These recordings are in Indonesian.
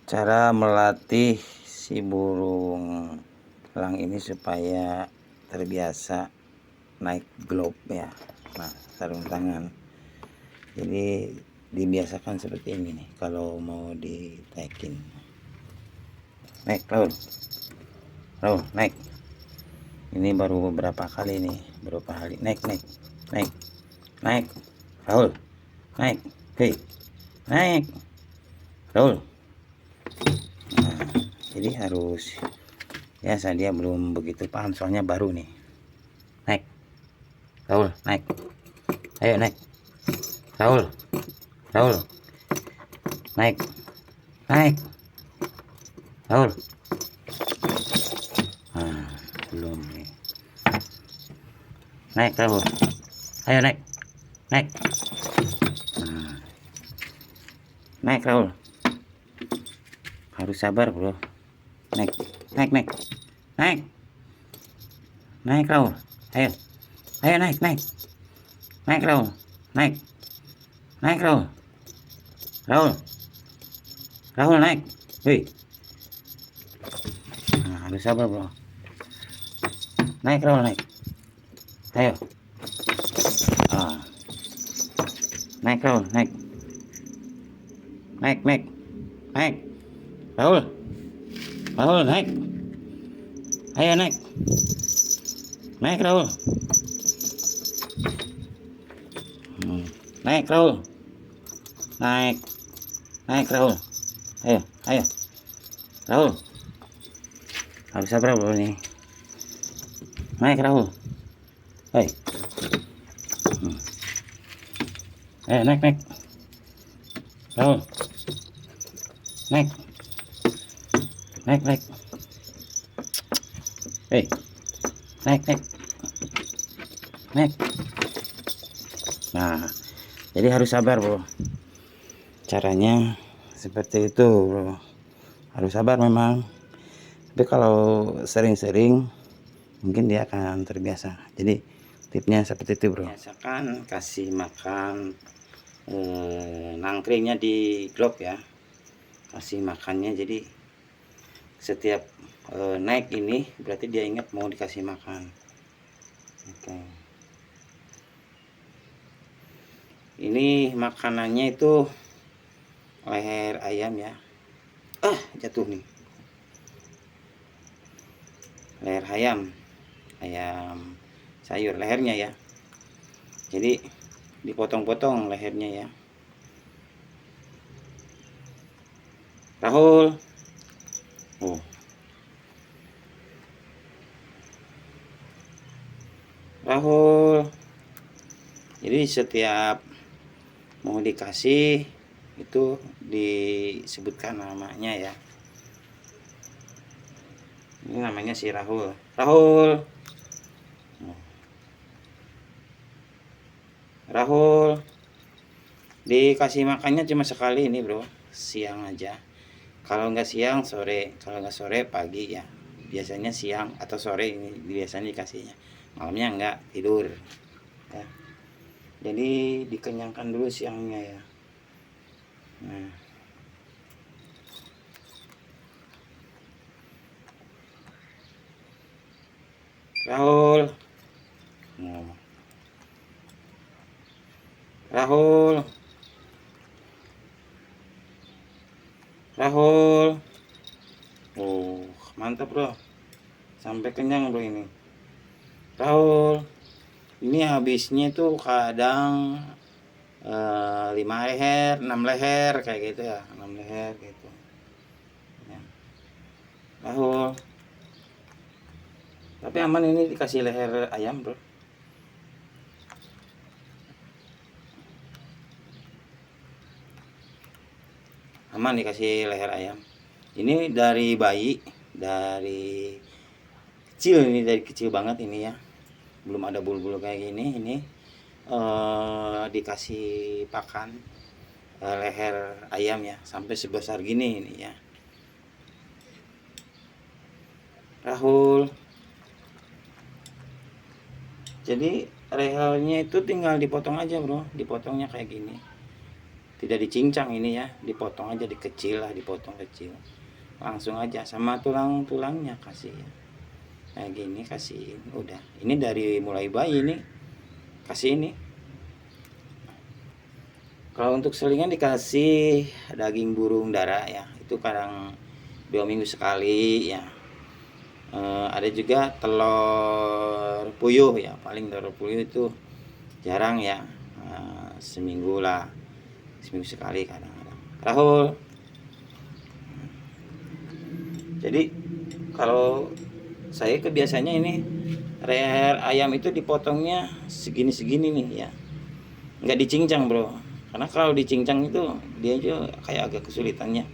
Cara melatih si burung elang ini supaya terbiasa naik globe ya. Nah, sarung tangan. Jadi dibiasakan seperti ini nih kalau mau ditaikin. Naik, Raul. Raul, naik. Ini baru beberapa kali nih, beberapa kali. Naik, naik. Naik. Naik. Raul. Naik. Hei. Naik. Raul. Nah, jadi harus biasa, dia belum begitu paham soalnya baru nih. Naik. Raul, naik. Ayo naik. Raul. Raul. Naik. Naik. Raul. Ah, belum nih. Naik Raul. Ayo naik. Naik. Naik Raul. Harus sabar, bro. Naik. Naik, naik. Naik. Naik Raul. Ayo. Ayo naik, naik. Naik Raul. Naik. Naik Raul. Raul. Raul naik. Hei. Nah, harus sabar, bro. Naik Raul, naik. Ayo. Ah. Naik Raul, naik. Naik, naik. Naik. Raul. Raul naik. Ayo naik. Naik Raul. Naik Raul. Naik. Naik Raul. Ayo, ayo. Raul. Harus sabar, bro nih. Naik Raul. Hei. Ayo naik, naik. Raul. Naik. Naik, naik. Hei. Naik, naik. Naik. Nah, jadi harus sabar, bro. Caranya seperti itu, bro. Harus sabar memang. Tapi kalau sering-sering mungkin dia akan terbiasa. Jadi tipnya seperti itu, bro. Biasakan kasih makan nangkringnya di globe ya. Kasih makannya, jadi setiap naik ini berarti dia ingat mau dikasih makan. Oke. Ini makanannya itu leher ayam ya. Jatuh nih. Leher ayam sayur lehernya ya. Jadi dipotong-potong lehernya ya. Rahul. Oh. Rahul. Jadi setiap mau dikasih itu disebutkan namanya ya. Ini namanya si Rahul. Rahul. Rahul. Dikasih makannya cuma sekali ini, bro. Siang aja. Kalau nggak siang sore, kalau nggak sore pagi ya. Biasanya siang atau sore ini biasanya dikasihnya. Malamnya nggak tidur. Ya. Jadi dikenyangkan dulu siangnya ya. Nah. Rahul. Nah. Rahul. Rahul. Oh, mantap, bro. Sampai kenyang, bro ini. Rahul. Ini habisnya tuh kadang 5 leher, 6 leher kayak gitu ya, 6 leher gitu. Ya. Rahul. Tapi aman ini dikasih leher ayam, bro. Aman dikasih leher ayam. Ini dari bayi, dari kecil, ini dari kecil banget ini ya. Belum ada bulu-bulu kayak gini. Ini dikasih pakan leher ayam ya, sampai sebesar gini ini ya. Rahul. Jadi lehernya itu tinggal dipotong aja, bro. Dipotongnya kayak gini. tidak dicincang ini ya, dipotong aja, dikecil lah, dipotong kecil langsung aja sama tulang-tulangnya kasih ya. Kayak gini kasih udah. Ini dari mulai bayi nih kasih ini. Kalau untuk selingan dikasih daging burung dara ya, itu kadang 2 minggu sekali ya. Ada juga telur puyuh ya, paling telur puyuh itu jarang ya, seminggu lah, seminggu sekali kadang-kadang. Rahul. Jadi kalau saya kebiasaannya ini leher ayam itu dipotongnya segini-segini nih ya, nggak dicincang bro, karena kalau dicincang itu dia juga kayak agak kesulitannya.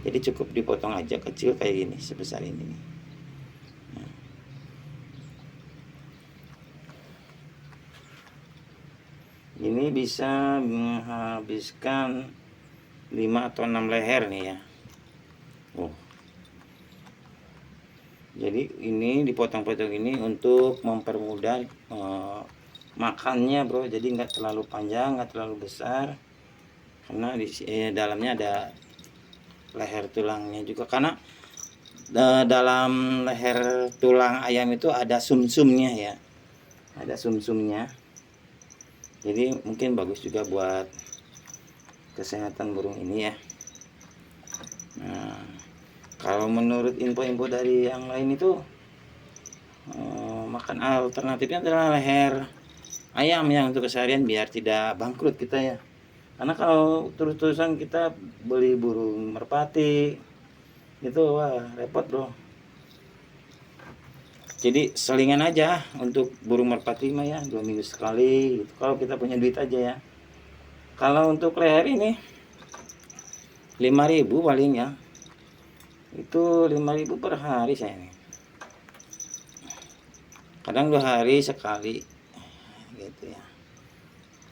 Jadi cukup dipotong aja kecil kayak gini, sebesar ini nih. Ini bisa menghabiskan 5 atau 6 leher nih ya. Jadi ini dipotong-potong ini untuk mempermudah makannya bro. Jadi nggak terlalu panjang, nggak terlalu besar, karena di dalamnya ada leher tulangnya juga. Karena dalam leher tulang ayam itu ada sumsumnya ya, ada sumsumnya. Jadi mungkin bagus juga buat kesehatan burung ini ya. Nah, kalau menurut info-info dari yang lain itu makan alternatifnya adalah leher ayam yang untuk keseharian biar tidak bangkrut kita ya. Karena kalau terus-terusan kita beli burung merpati itu wah repot bro. Jadi selingan aja untuk burung merpati mah ya, 2 minggu sekali gitu, kalau kita punya duit aja ya. Kalau untuk leher ini 5.000 paling ya, itu 5.000 per hari saya nih, kadang 2 hari sekali gitu ya.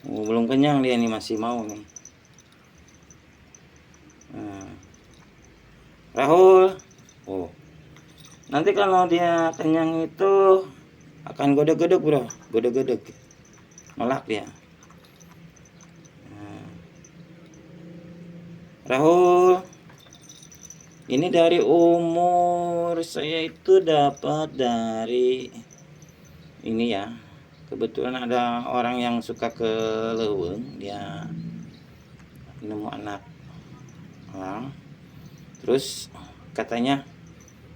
Belum kenyang dia nih, masih mau nih. Rahul, nanti kalau dia kenyang itu akan godok-godok bro, godok-godok, melak dia. Rahul, ini dari umur saya itu dapat dari ini ya, kebetulan ada orang yang suka ke Leuweung, dia nemu anak orang, terus katanya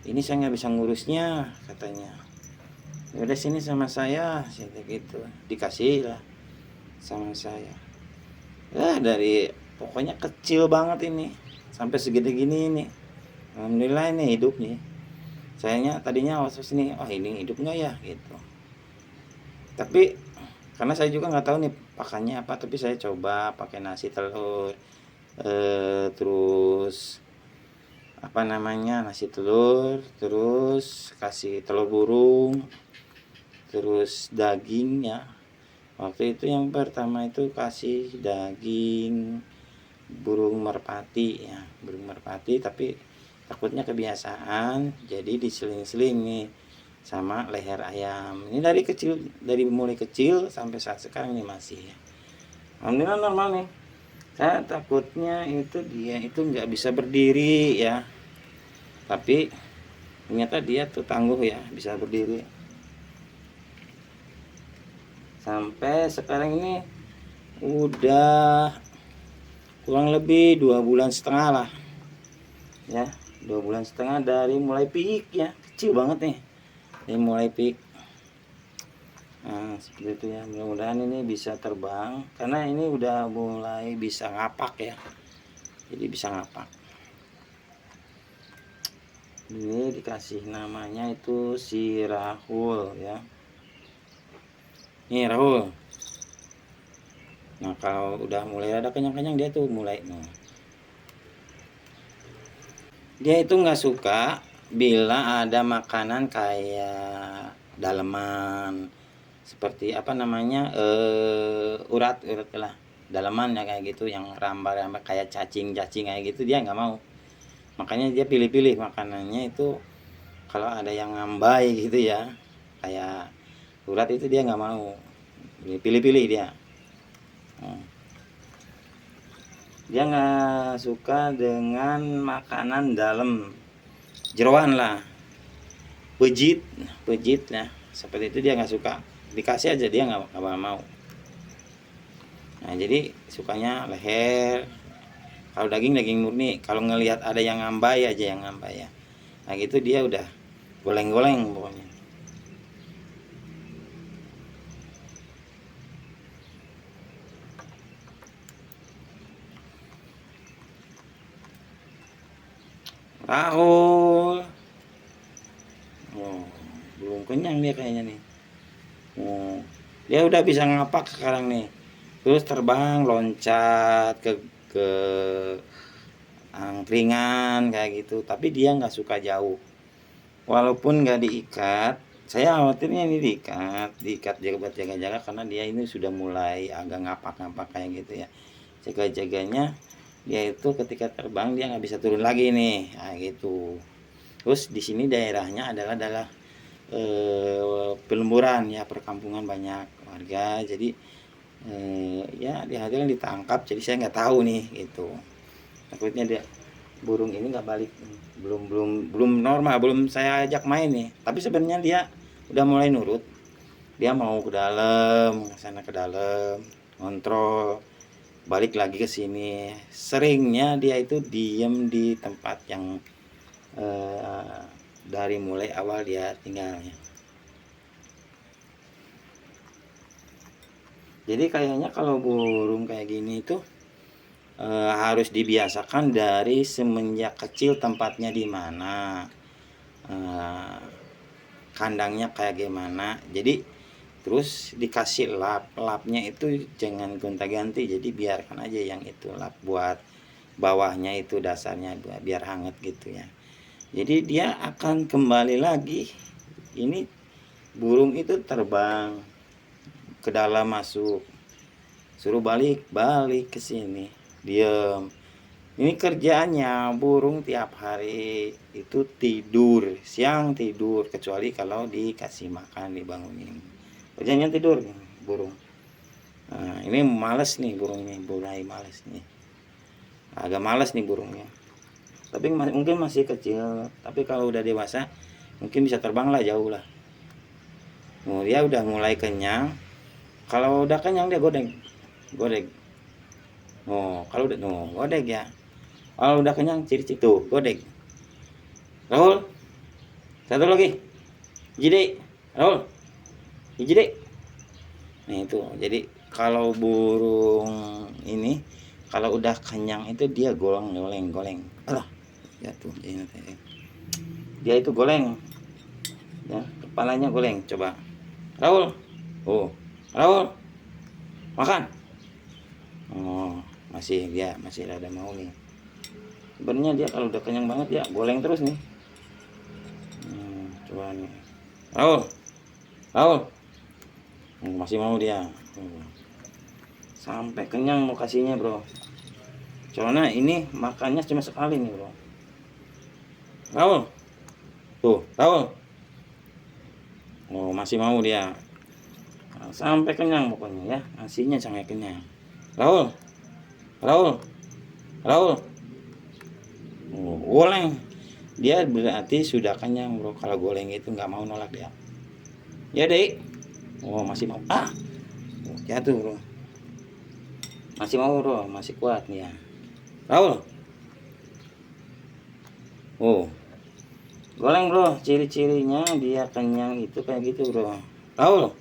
ini saya nggak bisa ngurusnya katanya, udah sini sama saya gitu, dikasih lah sama saya. Dari pokoknya kecil banget ini sampai segede gini ini, alhamdulillah ini hidup nih. Sayangnya tadinya awas sini, ini hidup nggak ya gitu, tapi karena saya juga nggak tahu nih pakannya apa, tapi saya coba pakai nasi telur, terus apa namanya, nasi telur, terus kasih telur burung, terus daging ya. Waktu itu yang pertama itu kasih daging burung merpati ya, burung merpati, tapi takutnya kebiasaan jadi diseling-seling nih sama leher ayam. Ini dari kecil, dari mulai kecil sampai saat sekarang ini masih ya. Alhamdulillah normal nih. Saya takutnya itu dia itu nggak bisa berdiri ya, tapi ternyata dia tuh tangguh ya, bisa berdiri. Sampai sekarang ini udah kurang lebih 2,5 bulan lah ya, 2,5 bulan dari mulai pik ya, kecil banget nih, dari mulai pik. Nah seperti itu ya, mudah-mudahan ini bisa terbang karena ini udah mulai bisa ngapak ya, jadi bisa ngapak. Ini dikasih namanya itu si Rahul ya, nih Rahul. Nah kalau udah mulai ada kenyang-kenyang dia tuh mulai dia itu nggak suka bila ada makanan kayak daleman, seperti apa namanya, urat lah, daleman ya kayak gitu, yang rambak-rambak kayak cacing kayak gitu dia nggak mau. Makanya dia pilih-pilih makanannya itu, kalau ada yang ngambai gitu ya kayak urat itu dia nggak mau, pilih-pilih dia. Dia nggak suka dengan makanan dalam, jeroan lah, pejit ya seperti itu. Dia nggak suka, dikasih aja dia nggak mau. Nah jadi sukanya leher. Kalau daging murni. Kalau ngelihat ada yang ngambai aja, ya, nah gitu dia udah goleng-goleng pokoknya. Rahul, oh, belum kenyang dia kayaknya nih. Oh, dia udah bisa ngapak sekarang nih. Terus terbang, loncat ke angkringan kayak gitu. Tapi dia nggak suka jauh. Walaupun nggak diikat, saya khawatirnya ini diikat jaga-jaga karena dia ini sudah mulai agak ngapak-ngapak kayak gitu ya. Jaga-jaganya dia itu ketika terbang dia nggak bisa turun lagi nih, nah gitu. Terus di sini daerahnya adalah pelemburan ya, perkampungan banyak warga, jadi ya dia ditangkap. Jadi saya nggak tahu nih gitu, takutnya dia burung ini nggak balik, belum normal, belum saya ajak main nih. Tapi sebenarnya dia udah mulai nurut, dia mau ke dalam, ke dalam ngontrol, balik lagi ke sini. Seringnya dia itu diem di tempat yang dari mulai awal dia tinggalnya. Jadi kayaknya kalau burung kayak gini itu harus dibiasakan dari semenjak kecil, tempatnya di mana, kandangnya kayak gimana. Jadi terus dikasih lapnya itu jangan gonta-ganti, jadi biarkan aja yang itu lap buat bawahnya itu dasarnya biar hangat gitu ya. Jadi dia akan kembali lagi. Ini burung itu terbang ke dalam, masuk, suruh balik ke sini, diem. Ini kerjaannya burung tiap hari itu tidur, siang tidur, kecuali kalau dikasih makan, dibangunin. Kerjanya tidur burung. Nah, ini males nih burungnya, mulai males nih. Agak males nih burungnya. Tapi mungkin masih kecil, tapi kalau udah dewasa mungkin bisa terbang lah, jauh lah. Oh, dia udah mulai kenyang. Kalau udah kenyang dia godek. Oh, kalau udah godek ya. Kalau udah kenyang ciri-ciri tuh godek. Rahul, satu lagi. Jadi, Rahul, jadi. Nah itu, jadi kalau burung ini kalau udah kenyang itu dia goleng. Alah, jatuh dia itu goleng. Ya, kepalanya goleng. Coba, Rahul. Oh, Rahul, makan. Oh, dia masih ada mau nih. Sebenarnya dia kalau udah kenyang banget ya goleng terus nih. Coba nih, Rahul, masih mau dia. Sampai kenyang mau kasihnya bro. Soalnya ini makannya cuma sekali nih bro. Rahul, tuh Rahul. Oh, masih mau dia. Sampai kenyang pokoknya ya, nasinya sampai kenyang. Rahul. Oh, goleng. Dia berarti sudah kenyang bro. Kalau goleng itu nggak mau nolak dia. Ya dek. Oh, masih mau. Oh, jatuh bro. Masih mau bro, masih kuat nih ya. Rahul. Oh, goleng bro. Ciri-cirinya dia kenyang itu kayak gitu bro. Rahul.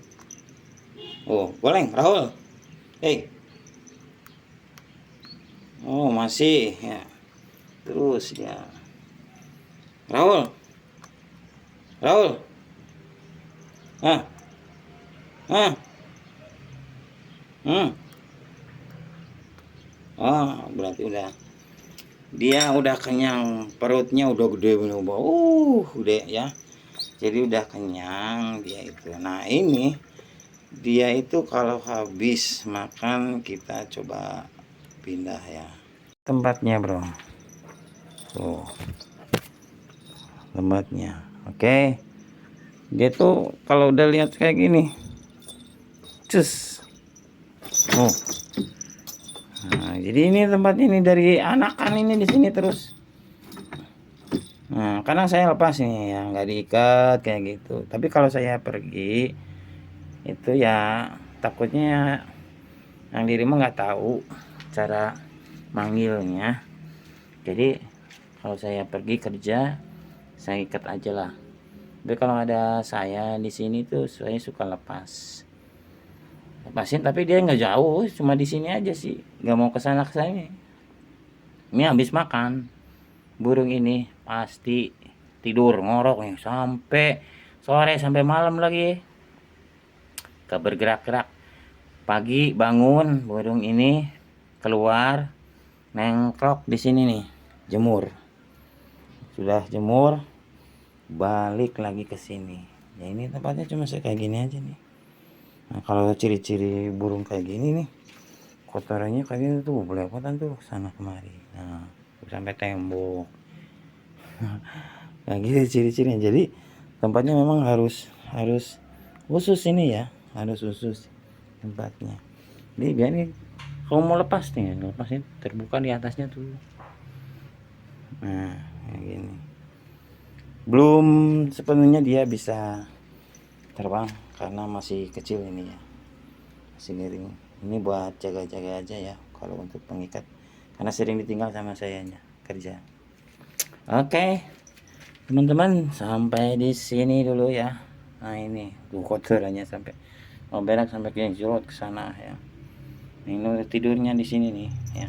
Oh, goleng Rahul. Hey. Oh, masih ya. Terus dia. Rahul. Ah. Oh, berarti dia udah kenyang, perutnya udah gede bener, udah ya. Jadi udah kenyang dia itu. Nah, ini dia itu kalau habis makan kita coba pindah ya tempatnya, bro. Tuh. Tempatnya. Oke. Dia tuh kalau udah lihat kayak gini. Cus. Oh. Nah, jadi ini tempat ini dari anakan ini di sini terus. Nah, kadang saya lepas nih ya, nggak diikat kayak gitu. Tapi kalau saya pergi itu ya takutnya yang di rumah nggak tahu cara manggilnya. Jadi kalau saya pergi kerja saya ikat aja lah. Tapi kalau ada saya di sini tuh saya suka lepasin, tapi dia nggak jauh, cuma di sini aja sih, nggak mau kesana kesana. Ini habis makan burung ini pasti tidur ngorok nih sampai sore sampai malam lagi, gak bergerak-gerak. Pagi bangun burung ini keluar nengkrok di sini nih, jemur. Sudah jemur balik lagi ke sini. Ya ini tempatnya cuma kayak gini aja nih. Nah, kalau ciri-ciri burung kayak gini nih, kotorannya kayak gini tuh belepotan tuh sana kemari. Nah, sampai tembok. Nah, gitu ciri-cirinya. Jadi tempatnya memang harus khusus ini ya, harus khusus tempatnya. Jadi biar ini kalau mau lepas nih, lepasnya terbuka di atasnya tuh. Nah, kayak gini. Belum sepenuhnya dia bisa terbang karena masih kecil ini ya, masih miring. Ini buat jaga-jaga aja ya kalau untuk pengikat, karena sering ditinggal sama sayanya kerja. Oke teman-teman, sampai di sini dulu ya. Nah ini tuh kotorannya sampai mau berak sampai kejerot ke sana ya. Ini tidurnya di sini nih ya.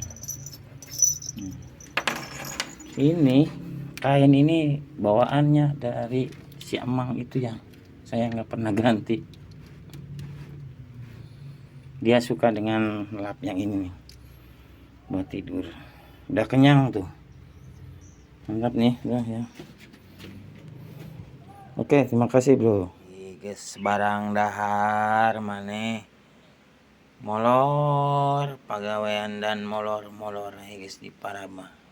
Ini kain ini bawaannya dari si Emang itu ya, saya nggak pernah ganti. Dia suka dengan lap yang ini nih buat tidur. Udah kenyang tuh, mantap nih udah ya. Oke, terima kasih bro. Guys, barang dahar maneh molor pagawean dan molor guys di Paraba.